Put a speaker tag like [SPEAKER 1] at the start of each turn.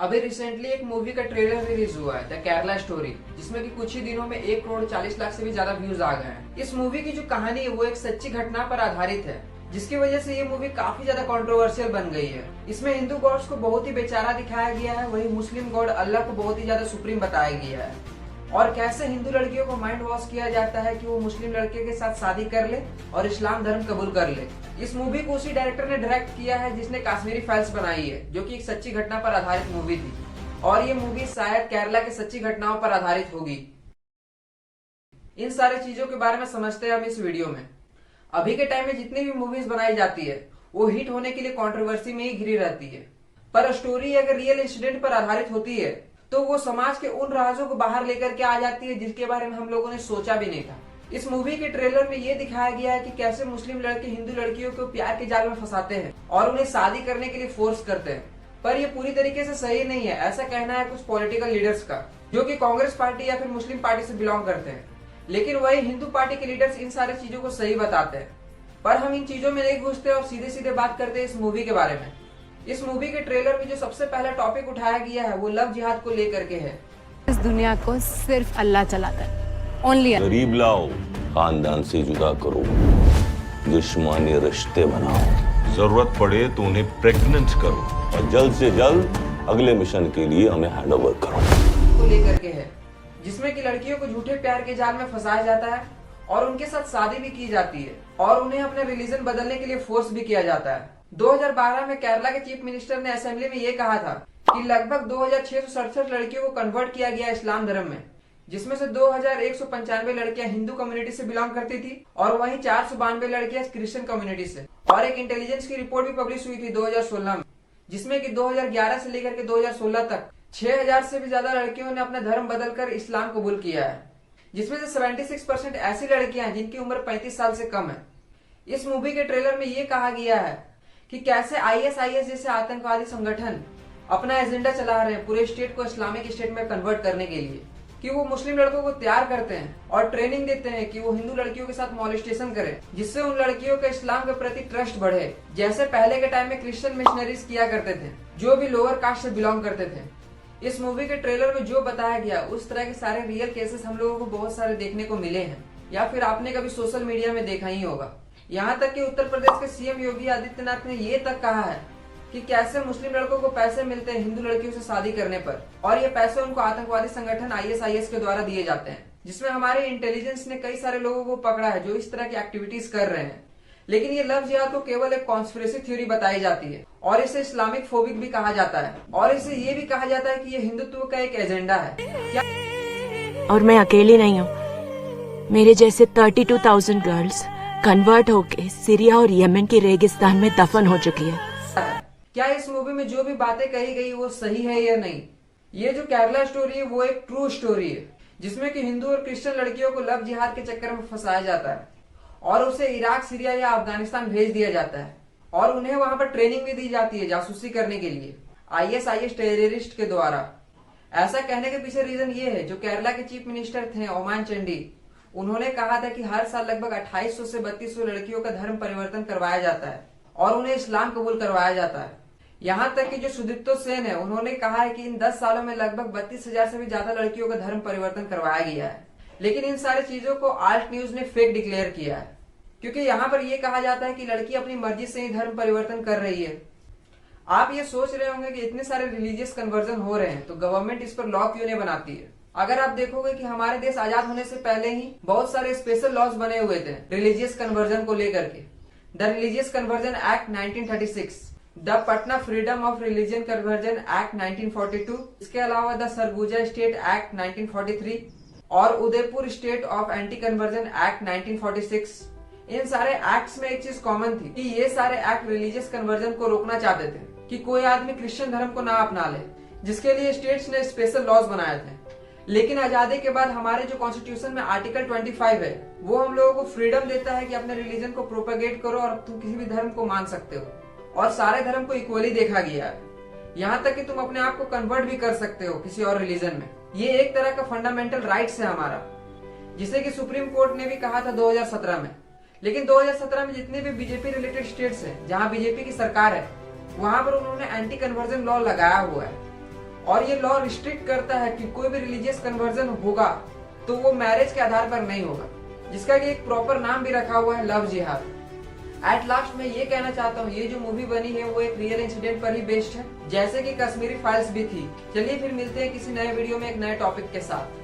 [SPEAKER 1] अभी रिसेंटली एक मूवी का ट्रेलर रिलीज हुआ है, द केरला स्टोरी, जिसमें कि कुछ ही दिनों में 1 करोड़ 40 लाख से भी ज्यादा व्यूज आ गए हैं। इस मूवी की जो कहानी है वो एक सच्ची घटना पर आधारित है, जिसकी वजह से ये मूवी काफी ज्यादा कंट्रोवर्शियल बन गई है। इसमें हिंदू गॉड्स को बहुत ही बेचारा दिखाया गया है, वही मुस्लिम गॉड अल्लाह को बहुत ही ज्यादा सुप्रीम बताया गया है। और कैसे हिंदू लड़कियों को माइंड वॉश किया जाता है कि वो मुस्लिम लड़के के साथ शादी कर ले और इस्लाम धर्म कबूल कर ले। इस मूवी को उसी डायरेक्टर ने डायरेक्ट किया है जिसने कश्मीरी फाइल्स बनाई है, जो कि एक सच्ची घटना पर आधारित मूवी थी। और ये मूवी शायद केरला की सच्ची घटनाओं पर आधारित होगी। इन सारी चीजों के बारे में समझते हैं हम इस वीडियो में। अभी के टाइम में जितनी भी मूवीज बनाई जाती है वो हिट होने के लिए कंट्रोवर्सी में ही घिरी रहती है, पर स्टोरी अगर रियल इंसिडेंट पर आधारित होती है तो वो समाज के उन राजों को बाहर लेकर के आ जाती है जिसके बारे में हम लोगों ने सोचा भी नहीं था। इस मूवी के ट्रेलर में ये दिखाया गया है कि कैसे मुस्लिम लड़के हिंदू लड़कियों को प्यार के जाल में फंसाते हैं और उन्हें शादी करने के लिए फोर्स करते हैं। पर ये पूरी तरीके से सही नहीं है, ऐसा कहना है कुछ पॉलिटिकल लीडर्स का, जो कि कांग्रेस पार्टी या फिर मुस्लिम पार्टी से बिलोंग करते हैं। लेकिन वही हिंदू पार्टी के लीडर्स इन सारी चीजों को सही बताते हैं। पर हम इन चीजों में नहीं घुसते और सीधे सीधे बात करते हैं इस मूवी के बारे में। इस मूवी के ट्रेलर में जो सबसे पहला टॉपिक उठाया गया है वो लव जिहाद को लेकर के है।
[SPEAKER 2] इस दुनिया को सिर्फ अल्लाह चलाता है, ओनली।
[SPEAKER 3] गरीब लाओ, खानदान से जुदा करो, दुश्मनी रिश्ते बनाओ, जरूरत पड़े तो उन्हें प्रेग्नेंट करो और जल्द से जल्द अगले मिशन के लिए हमें हैंडओवर करो।
[SPEAKER 1] को लेकर के है, जिसमें कि लड़कियों को झूठे प्यार के जाल में फंसाया जाता है और उनके साथ शादी भी की जाती है और उन्हें अपने रिलीजन बदलने के लिए फोर्स भी किया जाता है। 2012 में केरला के चीफ मिनिस्टर ने असेंबली में ये कहा था कि लगभग 2667 लड़कियों को कन्वर्ट किया गया इस्लाम धर्म में, जिसमें से 2195 लड़कियां हिंदू कम्युनिटी से बिलोंग करती थी और वहीं 492 लड़कियां क्रिश्चियन कम्युनिटी से। और एक इंटेलिजेंस की रिपोर्ट भी पब्लिश हुई थी 2016 में, जिसमें कि 2011 से लेकर के 2016 तक 6000 से भी ज्यादा लड़कियों ने अपना धर्म बदलकर इस्लाम कबूल किया है, जिसमें से 76% ऐसी लड़कियां हैं जिनकी उम्र 35 साल से कम है। इस मूवी के ट्रेलर में ये कहा गया है कि कैसे आईएसआईएस जैसे आतंकवादी संगठन अपना एजेंडा चला रहे हैं पूरे स्टेट को इस्लामिक स्टेट में कन्वर्ट करने के लिए, कि वो मुस्लिम लड़कों को तैयार करते हैं और ट्रेनिंग देते हैं कि वो हिंदू लड़कियों के साथ मॉलेस्टेशन करें, जिससे उन लड़कियों का इस्लाम के प्रति ट्रस्ट बढ़े, जैसे पहले के टाइम में क्रिश्चियन मिशनरीज किया करते थे जो भी लोअर कास्ट से बिलोंग करते थे। इस मूवी के ट्रेलर में जो बताया गया उस तरह के सारे रियल केसेस हम लोगों को बहुत सारे देखने को मिले हैं, या फिर आपने कभी सोशल मीडिया में देखा ही होगा। यहाँ तक कि उत्तर प्रदेश के सीएम योगी आदित्यनाथ ने ये तक कहा है कि कैसे मुस्लिम लड़कों को पैसे मिलते हैं हिंदू लड़कियों से शादी करने पर, और ये पैसे उनको आतंकवादी संगठन आईएसआईएस के द्वारा दिए जाते हैं, जिसमें हमारे इंटेलिजेंस ने कई सारे लोगों को पकड़ा है जो इस तरह की एक्टिविटीज कर रहे हैं। लेकिन ये लव जिहाद को केवल एक कॉन्स्पिरेसी थ्योरी बताई जाती है और इसे इस्लामिक फोबिक भी कहा जाता है, और इसे ये भी कहा जाता है कि ये हिंदुत्व का एक एजेंडा है। क्या
[SPEAKER 4] और मैं अकेली नहीं हूँ, मेरे जैसे 32,000 गर्ल्स कन्वर्ट होके सीरिया और यमन के रेगिस्तान में दफन हो चुकी है।
[SPEAKER 1] क्या इस मूवी में जो भी बातें कही गई वो सही है या नहीं? ये जो केरला स्टोरी है वो एक ट्रू स्टोरी है, जिसमें कि हिंदू और क्रिश्चियन लड़कियों को लव जिहाद के चक्कर में फंसाया जाता है और उसे इराक, सीरिया या अफगानिस्तान भेज दिया जाता है और उन्हें वहां पर ट्रेनिंग भी दी जाती है जासूसी करने के लिए आईएसआईएस टेररिस्ट के द्वारा। ऐसा कहने के पीछे रीजन ये है, जो केरला के चीफ मिनिस्टर थे ओमान चंडी, उन्होंने कहा था कि हर साल लगभग 2800 से 3200 लड़कियों का धर्म परिवर्तन करवाया जाता है और उन्हें इस्लाम कबूल करवाया जाता है। यहाँ तक कि जो सुदीप्तो सेन है, उन्होंने कहा है कि इन 10 सालों में लगभग 32,000 से भी ज्यादा लड़कियों का धर्म परिवर्तन करवाया गया है। लेकिन इन सारी चीजों को आल्ट न्यूज ने फेक डिक्लेयर किया है, क्योंकि यहाँ पर यह कहा जाता है कि लड़की अपनी मर्जी से ही धर्म परिवर्तन कर रही है। आप ये सोच रहे होंगे कि इतने सारे रिलीजियस कन्वर्जन हो रहे हैं तो गवर्नमेंट इस पर लॉ क्यों नहीं बनाती है? अगर आप देखोगे कि हमारे देश आजाद होने से पहले ही बहुत सारे स्पेशल लॉज बने हुए थे रिलीजियस कन्वर्जन को लेकर के। The religious conversion act 1936, the Patna freedom of religion conversion act 1942, इसके अलावा द सरगुजा स्टेट एक्ट 1943 और Udaipur state of anti conversion act 1946। इन सारे एक्ट्स में एक चीज कॉमन थी कि ये सारे एक्ट रिलीजियस कन्वर्जन को रोकना चाहते थे कि कोई आदमी क्रिश्चियन धर्म को ना अपना ले, जिसके लिए स्टेट्स ने स्पेशल लॉज बनाए थे। लेकिन आजादी के बाद हमारे जो कॉन्स्टिट्यूशन में आर्टिकल 25 है वो हम लोगों को फ्रीडम देता है कि अपने रिलीजन को प्रोपेगेट करो और तुम किसी भी धर्म को मान सकते हो और सारे धर्म को इक्वली देखा गया है। यहाँ तक कि तुम अपने आप को कन्वर्ट भी कर सकते हो किसी और रिलीजन में। ये एक तरह का फंडामेंटल राइट्स है हमारा, जिसे कि सुप्रीम कोर्ट ने भी कहा था 2017 में। लेकिन 2017 में जितने भी बीजेपी रिलेटेड स्टेट्स हैं जहाँ बीजेपी की सरकार है, वहां पर उन्होंने एंटी कन्वर्जन लॉ लगाया हुआ है और ये लॉ रिस्ट्रिक्ट करता है कि कोई भी रिलीजियस कन्वर्जन होगा तो वो मैरिज के आधार पर नहीं होगा, जिसका कि एक प्रॉपर नाम भी रखा हुआ है, लव जिहाद। एट लास्ट मैं ये कहना चाहता हूँ, ये जो मूवी बनी है वो एक रियल इंसिडेंट पर ही बेस्ड है, जैसे कि कश्मीरी फाइल्स भी थी। चलिए फिर मिलते हैं किसी नए वीडियो में एक नए टॉपिक के साथ।